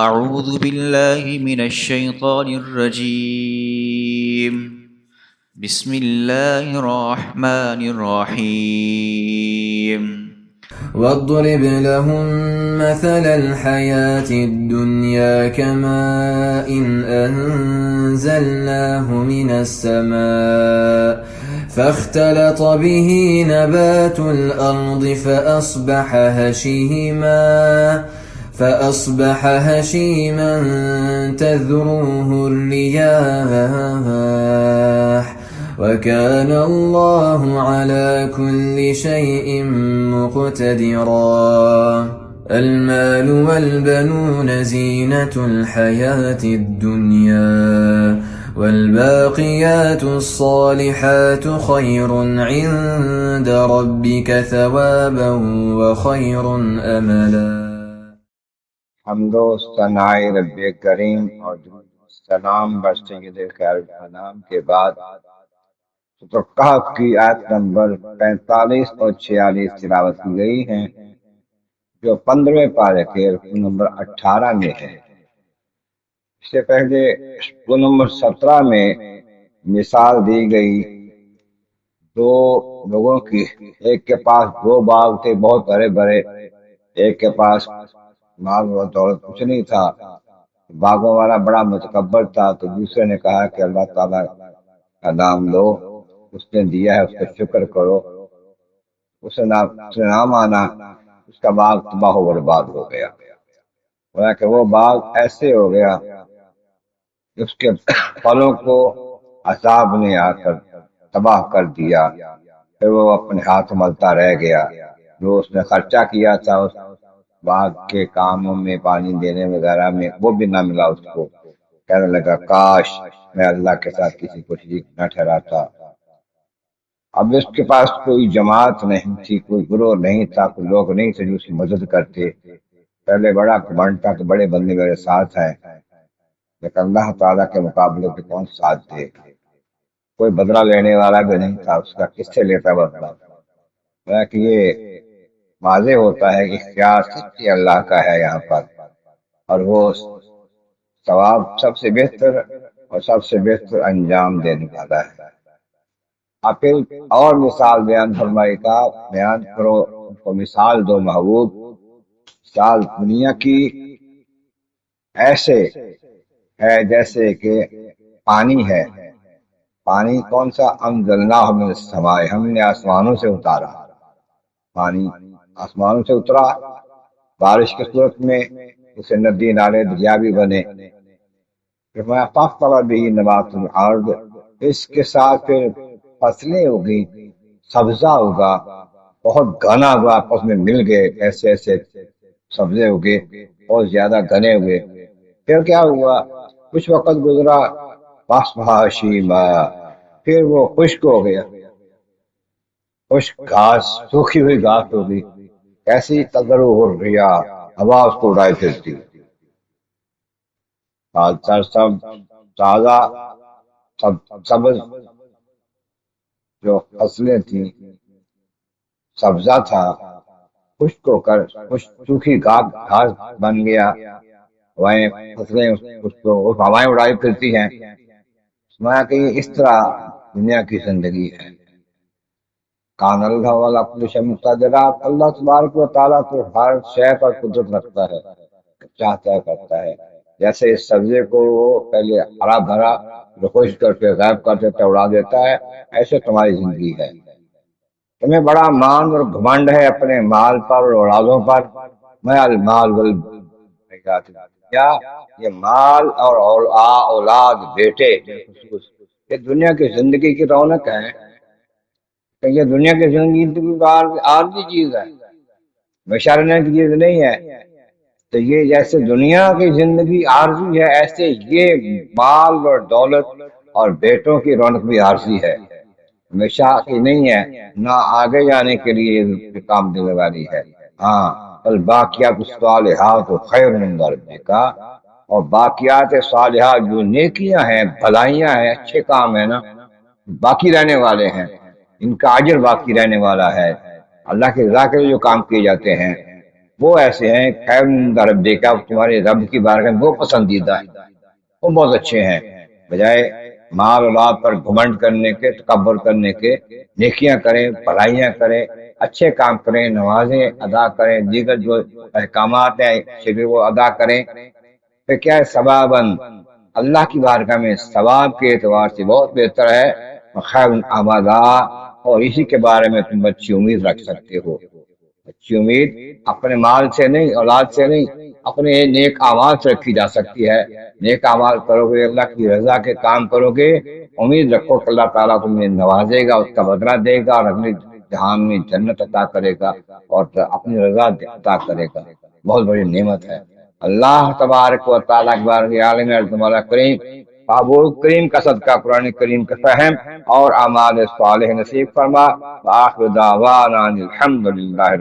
أعوذ بالله من الشيطان الرجيم. بسم الله الرحمن الرحيم. واضرب لهم مثل الحياة الدنيا كماء أنزلناه من السماء فاختلط به نبات الأرض فأصبح هشيما تذروه الرياح وكان الله على كل شيء مقتدرا. المال والبنون زينة الحياة الدنيا والباقيات الصالحات خير عند ربك ثوابا وخير أملا. حمد و ثناء رب کریم اور سلام بر سید خیر الانام کے بعد سورۃ کہف کی آیت نمبر 45 اور 46 تلاوت کی گئی ہیں، جو 15ویں پارے کے رکوع نمبر 18 میں ہے۔ اس سے پہلے رکوع نمبر 17 میں مثال دی گئی دو لوگوں کی، ایک کے پاس 2 باغ تھے بہت بڑے بڑے، ایک کے پاس مال و دولت کچھ نہیں تھا، باغوں والا بڑا متکبر تھا، تو دوسرے نے کہا کہ اللہ تعالیٰ کا نام لو، اس نے دیا ہے اس کا شکر کرو۔ اس نے نہ مانا، اس کا باغ تباہ و برباد ہو گیا، کہ وہ باغ ایسے ہو گیا کہ اس کے پھلوں کو عذاب نے آ کر تباہ کر دیا، پھر وہ اپنے ہاتھ ملتا رہ گیا۔ جو اس نے خرچہ کیا تھا اس باغ کے کاموں میں، پانی دینے وغیرہ میں، وہ بھی نہ ملا اس کو۔ کہنے لگا کاش میں اللہ کے ساتھ کسی کو شریک نہ ٹھہراتا۔ اب اس کے پاس کوئی جماعت نہیں تھی، کوئی گروہ نہیں تھا، کوئی لوگ نہیں تھے جو اس کی مدد کرتے۔ پہلے بڑا گھمنڈ تھا کہ بڑے بندے میرے ساتھ ہیں، لیکن اللہ تعالیٰ کے مقابلے پہ کون ساتھ دے؟ کوئی بدلہ لینے والا بھی نہیں تھا، اس کا کس سے لیتا بدلہ؟ کہ یہ واضح ہوتا ہے کہ اختیار سچی اللہ کا ہے یہاں پر، اور وہ ثواب سب سے بہتر اور سب سے بہتر انجام دینے والا ہے۔ آپ پھر اور مثال بیان فرمائی کا بیان کرو، ان کو مثال دو محبوب۔ مثال دنیا کی ایسے ہے جیسے کہ پانی ہے۔ پانی کون سا؟ انزلناہ من السماء، ہم نے آسمانوں سے اتارا۔ پانی آسمانوں سے اترا بارش کی صورت میں، اسے ندی نالے دریا بھی بنے۔ فاختلط به نبات الارض، اس کے ساتھ پھر فصلیں ہوگی، سبزہ ہوگا، بہت گھنا ہوا، آپس میں مل گئے، ایسے ایسے سبزے ہوگے بہت زیادہ گھنے ہوئے۔ پھر کیا ہوا؟ کچھ وقت گزرا، فاصبح ہشیما، پھر وہ خشک ہو گیا، خشک گھاس، سوکھی ہوئی گھاس ہوگی، ایسی تذروہ الرياح، ہوا اس کو اڑائے پھرتی، سب تازہ سبز جو فصلیں تھیں، سبزہ تھا، خشک ہو کر سوکھی گھاس بن گیا۔ فصلیں اس کو ہوائیں اڑائی پھرتی ہیں۔ سمایا کہ اس طرح دنیا کی زندگی ہے۔ کان اللہ والا کل شیء مقتدر، اللہ تبارک و تعالیٰ تو ہر شے پر قدرت رکھتا ہے، چاہتا ہے کرتا ہے۔ جیسے اس سبزے کو وہ پہلے ہرا بھرا خشک کر کے غائب کر دیتا ہے، اڑا دیتا ہے، ایسے تمہاری زندگی ہے۔ تمہیں بڑا مان اور گھمنڈ ہے اپنے مال پر اور اولادوں پر۔ میں المال کیا یہ مال اور اولاد، بیٹے، یہ دنیا کی زندگی کی رونق ہے، کہ یہ دنیا کی زندگی عارضی چیز ہے، ہمیشہ رہنے کی چیز نہیں ہے۔ تو یہ جیسے دنیا کی زندگی عارضی ہے، ایسے یہ مال اور دولت اور بیٹوں کی رونق بھی عارضی ہے، ہمیشہ کی نہیں ہے، نہ آگے جانے کے لیے کام دینے والی ہے۔ ہاں، الباقیات الصالحات خیر عند ربک، اور باقیات صالحات جو نیکیاں ہیں، بھلائیاں ہیں، اچھے کام ہیں نا، باقی رہنے والے ہیں، ان کا اجر باقی رہنے والا ہے۔ اللہ کی رضا کے لیے جو کام کیے جاتے ہیں وہ ایسے ہیں خیر عند ربک، تمہارے رب کی بارگاہ میں وہ پسندیدہ ہیں، وہ بہت اچھے ہیں۔ بجائے مال اولاد پر گھمنڈ کرنے کے، تکبر کرنے کے، نیکیاں کریں، بھلائیاں کریں، اچھے کام کریں، نمازیں ادا کریں، دیگر جو احکامات ہیں شریع وہ ادا کریں، پھر کیا ہے ثواباً، اللہ کی بارگاہ میں ثواب کے اعتبار سے بہت بہتر ہے، خیر عملا، اور اسی کے بارے میں تم اچھی امید رکھ سکتے ہو۔ اچھی امید اپنے مال سے نہیں، اولاد سے نہیں، اپنے نیک اعمال سے رکھی جا سکتی ہے۔ نیک اعمال کرو گے، اللہ کی رضا کے کام کرو گے، امید رکھو کہ اللہ تعالیٰ تمہیں نوازے گا، اس کا بدلہ دے گا، اور اگلے جہان میں جنت عطا کرے گا اور اپنی رضا عطا کرے گا۔ بہت بڑی نعمت ہے۔ اللہ تبارک و تعالیٰ کے بارے میں عالم ہے کریم، بابول کریم کا صدقہ قرآن کریم کا فہم اور اعمال صالح نصیب فرما۔ وآخر دعوانا الحمدللہ۔